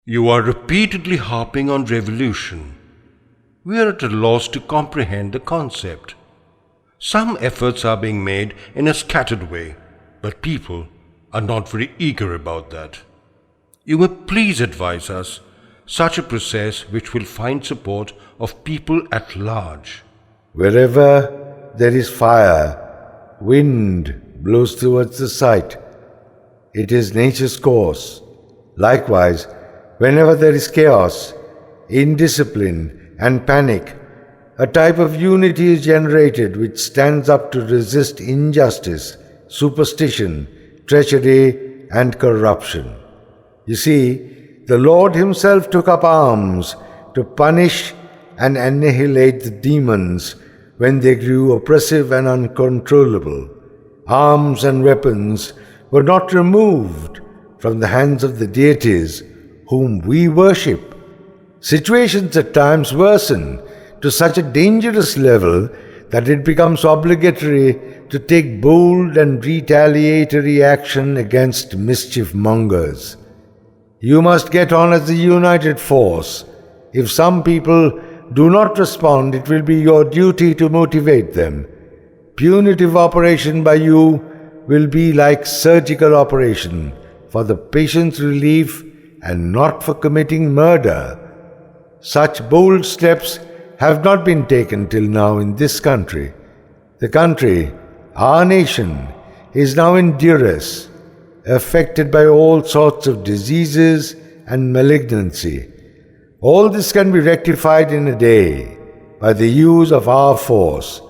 You are repeatedly harping on revolution. We are at a loss to comprehend the concept. Some efforts are being made in a scattered way, but people are not very eager about that. You may please advise us such a process which will find support of people at large. Wherever there is fire, wind blows towards the site. It is nature's course. Likewise, whenever there is chaos, indiscipline, and panic, a type of unity is generated which stands up to resist injustice, superstition, treachery, and corruption. You see, the Lord Himself took up arms to punish and annihilate the demons when they grew oppressive and uncontrollable. Arms and weapons were not removed from the hands of the deities whom we worship. Situations at times worsen to such a dangerous level that it becomes obligatory to take bold and retaliatory action against mischief mongers. You must get on as a united force. If some people do not respond, it will be your duty to motivate them. Punitive operation by you will be like surgical operation for the patient's relief and not for committing murder. Such bold steps have not been taken till now in this country. The country, our nation, is now in duress, affected by all sorts of diseases and malignancy. All this can be rectified in a day by the use of our force,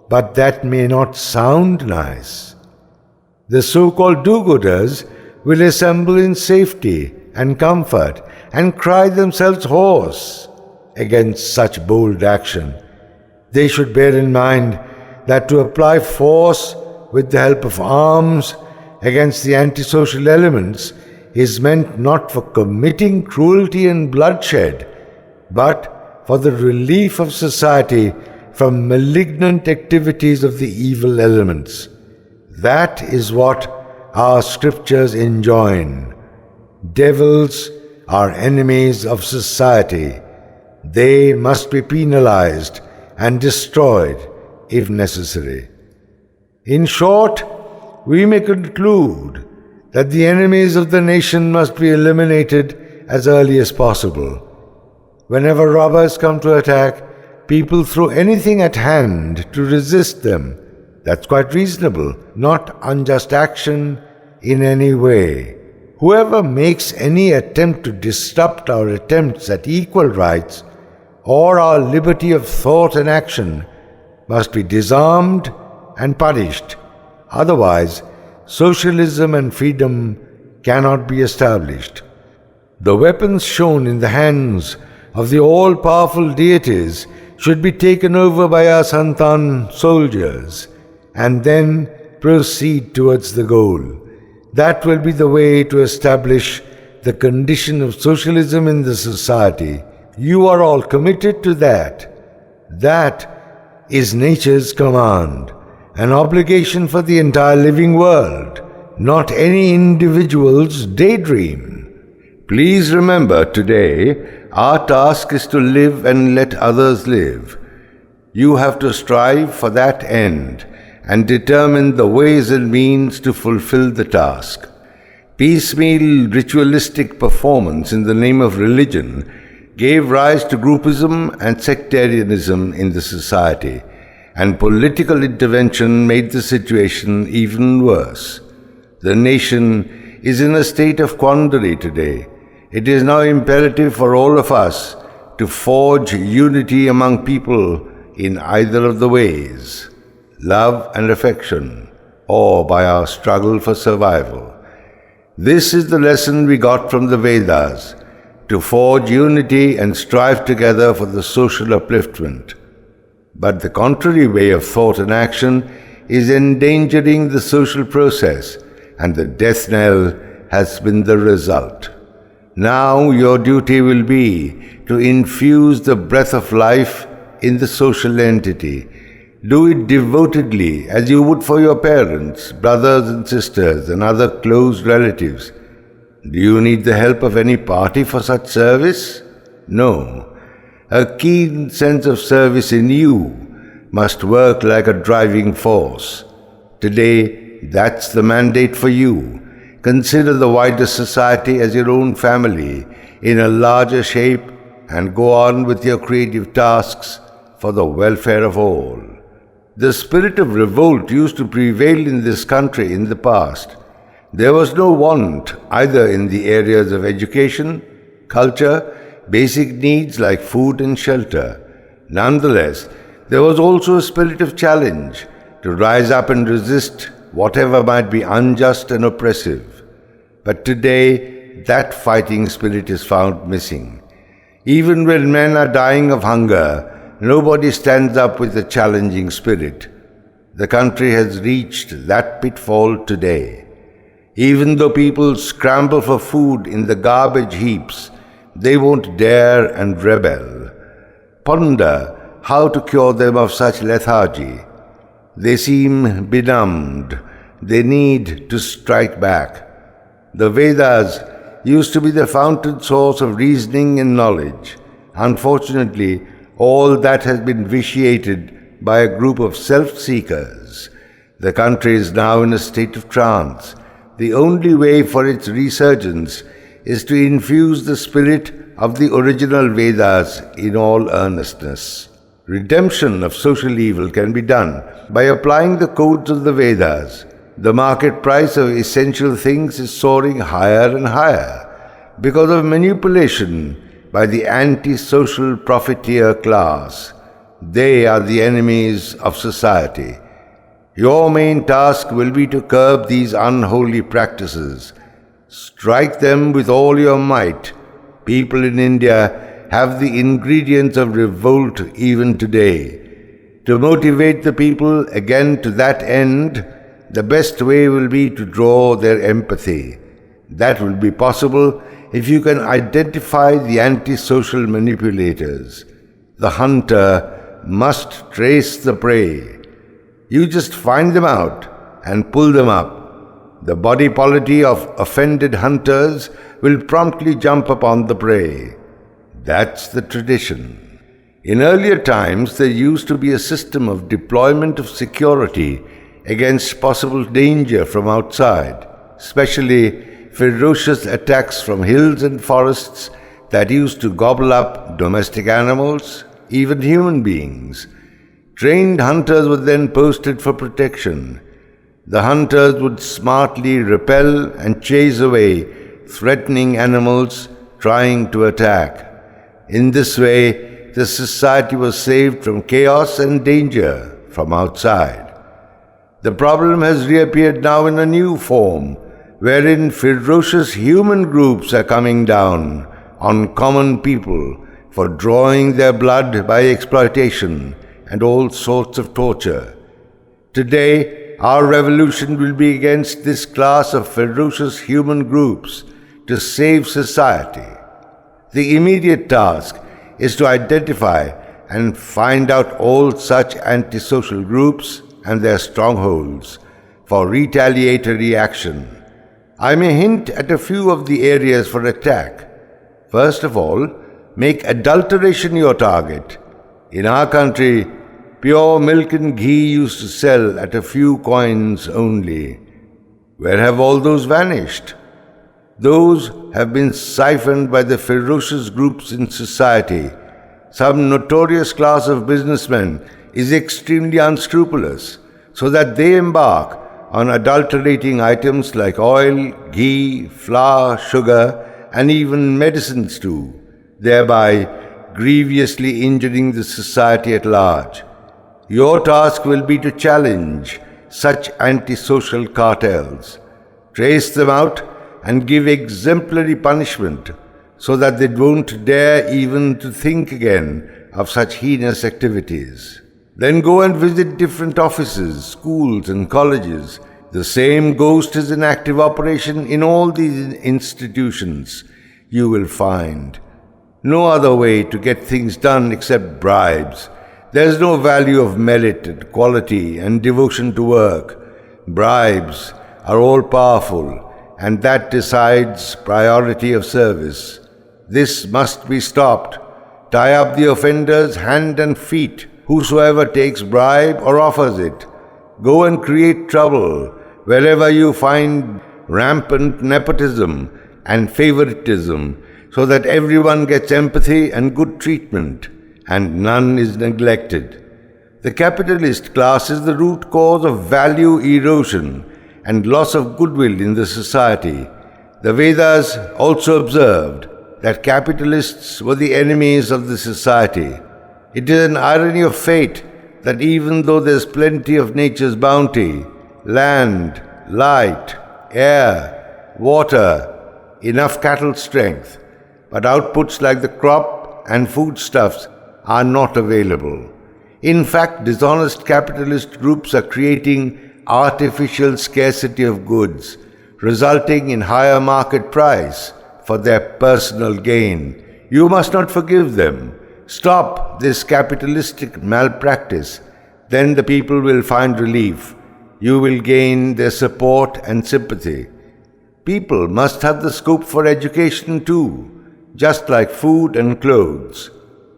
but that may not sound nice. The so-called do-gooders will assemble in safety and comfort and cry themselves hoarse against such bold action. They should bear in mind that to apply force with the help of arms against the antisocial elements is meant not for committing cruelty and bloodshed, but for the relief of society from malignant activities of the evil elements. That is what our scriptures enjoin. Devils are enemies of society. They must be penalized and destroyed if necessary. In short, we may conclude that the enemies of the nation must be eliminated as early as possible. Whenever robbers come to attack, people throw anything at hand to resist them. That's quite reasonable, not unjust action in any way. Whoever makes any attempt to disrupt our attempts at equal rights or our liberty of thought and action must be disarmed and punished. Otherwise, socialism and freedom cannot be established. The weapons shown in the hands of the all-powerful deities should be taken over by our Santan soldiers and then proceed towards the goal. That will be the way to establish the condition of socialism in the society. You are all committed to that. That is nature's command, an obligation for the entire living world, not any individual's daydream. Please remember today, our task is to live and let others live. You have to strive for that end and determine the ways and means to fulfill the task. Piecemeal ritualistic performance in the name of religion gave rise to groupism and sectarianism in the society, and political intervention made the situation even worse. The nation is in a state of quandary today. It is now imperative for all of us to forge unity among people in either of the ways, love and affection, or by our struggle for survival. This is the lesson we got from the Vedas, to forge unity and strive together for the social upliftment. But the contrary way of thought and action is endangering the social process, and the death knell has been the result. Now your duty will be to infuse the breath of life in the social entity. Do it devotedly as you would for your parents, brothers and sisters, and other close relatives. Do you need the help of any party for such service? No. A keen sense of service in you must work like a driving force. Today, that's the mandate for you. Consider the wider society as your own family in a larger shape and go on with your creative tasks for the welfare of all. The spirit of revolt used to prevail in this country in the past. There was no want either in the areas of education, culture, basic needs like food and shelter. Nonetheless, there was also a spirit of challenge to rise up and resist whatever might be unjust and oppressive. But today, that fighting spirit is found missing. Even when men are dying of hunger, nobody stands up with a challenging spirit. The country has reached that pitfall today. Even though people scramble for food in the garbage heaps, they won't dare and rebel. Ponder how to cure them of such lethargy. They seem benumbed. They need to strike back. The Vedas used to be the fountain source of reasoning and knowledge. Unfortunately, all that has been vitiated by a group of self-seekers. The country is now in a state of trance. The only way for its resurgence is to infuse the spirit of the original Vedas in all earnestness. Redemption of social evil can be done by applying the codes of the Vedas. The market price of essential things is soaring higher and higher because of manipulation by the anti-social profiteer class. They are the enemies of society. Your main task will be to curb these unholy practices. Strike them with all your might. People in India have the ingredients of revolt even today. To motivate the people again to that end, the best way will be to draw their empathy. That will be possible if you can identify the antisocial manipulators. The hunter must trace the prey. You just find them out and pull them up. The body polity of offended hunters will promptly jump upon the prey. That's the tradition. In earlier times, there used to be a system of deployment of security against possible danger from outside, especially ferocious attacks from hills and forests that used to gobble up domestic animals, even human beings. Trained hunters were then posted for protection. The hunters would smartly repel and chase away threatening animals trying to attack. In this way, the society was saved from chaos and danger from outside. The problem has reappeared now in a new form, wherein ferocious human groups are coming down on common people for drawing their blood by exploitation and all sorts of torture. Today, our revolution will be against this class of ferocious human groups to save society. The immediate task is to identify and find out all such antisocial groups and their strongholds for retaliatory action. I may hint at a few of the areas for attack. First of all, make adulteration your target. In our country, pure milk and ghee used to sell at a few coins only. Where have all those vanished? Those have been siphoned by the ferocious groups in society. Some notorious class of businessmen is extremely unscrupulous, so that they embark on adulterating items like oil, ghee, flour, sugar, and even medicines too, thereby grievously injuring the society at large. Your task will be to challenge such antisocial cartels, trace them out, and give exemplary punishment so that they won't dare even to think again of such heinous activities. Then go and visit different offices, schools, and colleges. The same ghost is in active operation in all these institutions, you will find. No other way to get things done except bribes. There's no value of merit and quality and devotion to work. Bribes are all powerful, and that decides priority of service. This must be stopped. Tie up the offenders hand and feet, whosoever takes bribe or offers it. Go and create trouble wherever you find rampant nepotism and favoritism, so that everyone gets empathy and good treatment, and none is neglected. The capitalist class is the root cause of value erosion and loss of goodwill in the society. The Vedas also observed that capitalists were the enemies of the society. It is an irony of fate that even though there's plenty of nature's bounty, land, light, air, water, enough cattle strength, but outputs like the crop and foodstuffs are not available. In fact, dishonest capitalist groups are creating artificial scarcity of goods, resulting in higher market price for their personal gain. You must not forgive them. Stop this capitalistic malpractice. Then the people will find relief. You will gain their support and sympathy. People must have the scope for education too, just like food and clothes.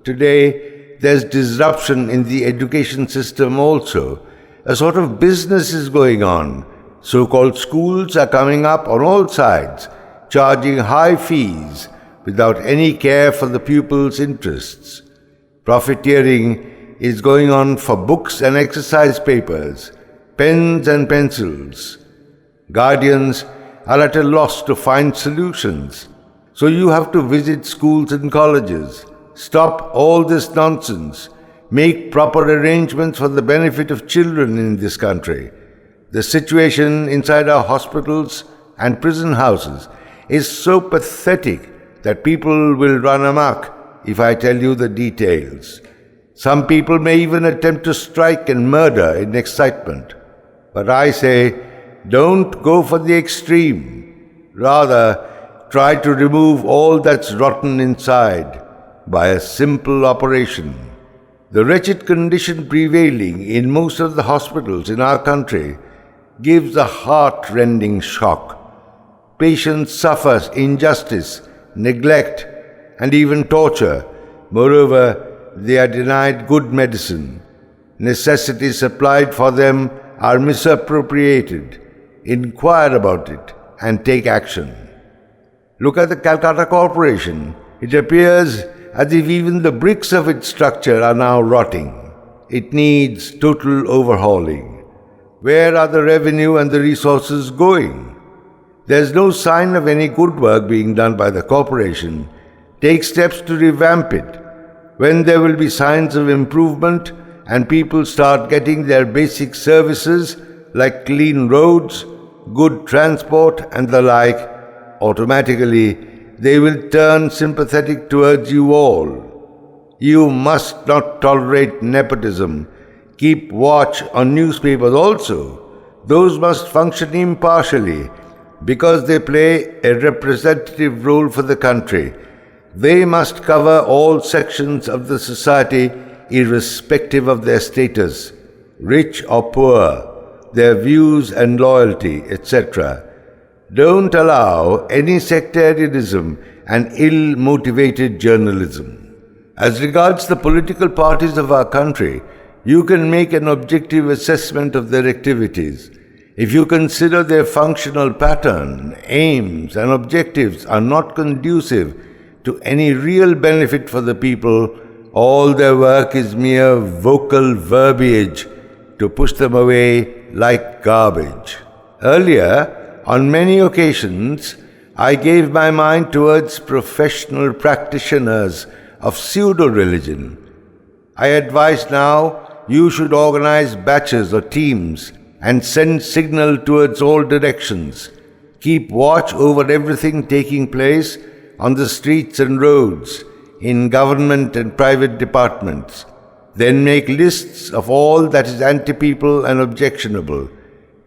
Today, there's disruption in the education system also. A sort of business is going on. So-called schools are coming up on all sides, charging high fees without any care for the pupils' interests. Profiteering is going on for books and exercise papers, pens and pencils. Guardians are at a loss to find solutions. So you have to visit schools and colleges. Stop all this nonsense. Make proper arrangements for the benefit of children in this country. The situation inside our hospitals and prison houses is so pathetic that people will run amok if I tell you the details. Some people may even attempt to strike and murder in excitement. But I say, don't go for the extreme. Rather, try to remove all that's rotten inside by a simple operation. The wretched condition prevailing in most of the hospitals in our country gives a heart-rending shock. Patients suffer injustice, neglect, and even torture. Moreover, they are denied good medicine. Necessities supplied for them are misappropriated. Inquire about it and take action. Look at the Calcutta Corporation. It appears as if even the bricks of its structure are now rotting. It needs total overhauling. Where are the revenue and the resources going? There's no sign of any good work being done by the corporation. Take steps to revamp it. When there will be signs of improvement and people start getting their basic services like clean roads, good transport and the like, automatically they will turn sympathetic towards you all. You must not tolerate nepotism. Keep watch on newspapers also. Those must function impartially because they play a representative role for the country. They must cover all sections of the society irrespective of their status, rich or poor, their views and loyalty, etc. Don't allow any sectarianism and ill-motivated journalism. As regards the political parties of our country, you can make an objective assessment of their activities. If you consider their functional pattern, aims and objectives are not conducive to any real benefit for the people, all their work is mere vocal verbiage to push them away like garbage. Earlier, on many occasions, I gave my mind towards professional practitioners of pseudo-religion. I advise now you should organize batches or teams and send signal towards all directions. Keep watch over everything taking place on the streets and roads, in government and private departments. Then make lists of all that is anti-people and objectionable.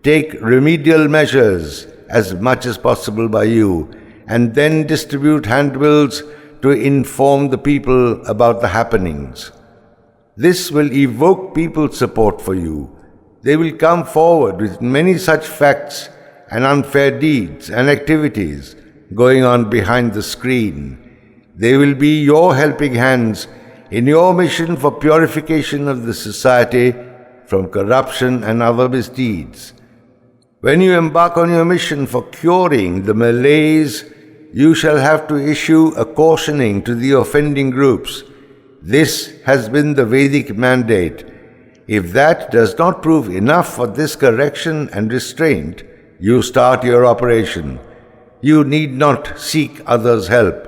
Take remedial measures as much as possible by you, and then distribute handbills to inform the people about the happenings. This will evoke people's support for you. They will come forward with many such facts and unfair deeds and activities going on behind the screen. They will be your helping hands in your mission for purification of the society from corruption and other misdeeds. When you embark on your mission for curing the malaise, you shall have to issue a cautioning to the offending groups. This has been the Vedic mandate. If that does not prove enough for this correction and restraint, you start your operation. You need not seek others' help.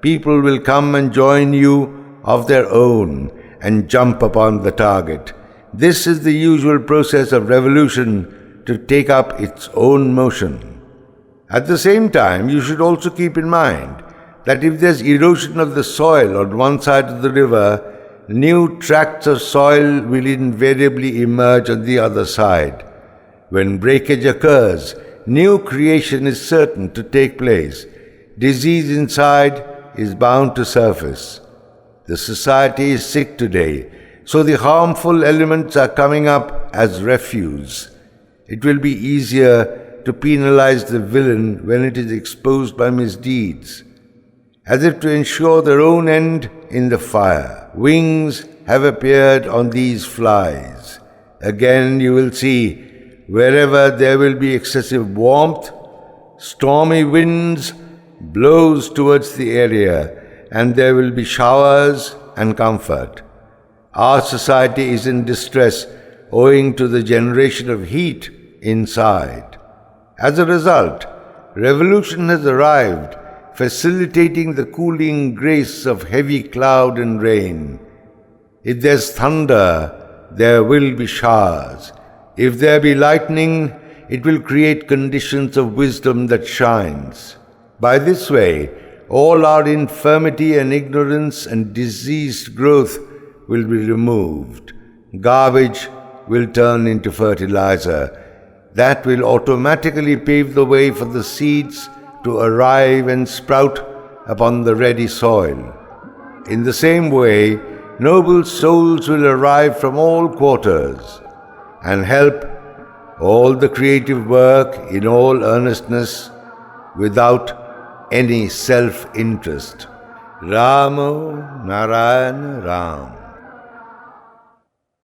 People will come and join you of their own and jump upon the target. This is the usual process of revolution to take up its own motion. At the same time, you should also keep in mind that if there's erosion of the soil on one side of the river, new tracts of soil will invariably emerge on the other side. When breakage occurs, new creation is certain to take place. Disease inside is bound to surface. The society is sick today, so the harmful elements are coming up as refuse. It will be easier to penalize the villain when it is exposed by misdeeds, as if to ensure their own end in the fire. Wings have appeared on these flies. Again you will see, wherever there will be excessive warmth, stormy winds blows towards the area, and there will be showers and comfort. Our society is in distress owing to the generation of heat inside. As a result, revolution has arrived, facilitating the cooling grace of heavy cloud and rain. If there's thunder, there will be showers. If there be lightning, it will create conditions of wisdom that shines. By this way, all our infirmity and ignorance and diseased growth will be removed. Garbage will turn into fertilizer. That will automatically pave the way for the seeds to arrive and sprout upon the ready soil. In the same way, noble souls will arrive from all quarters and help all the creative work in all earnestness without any self-interest. Ramo Narayana Ram.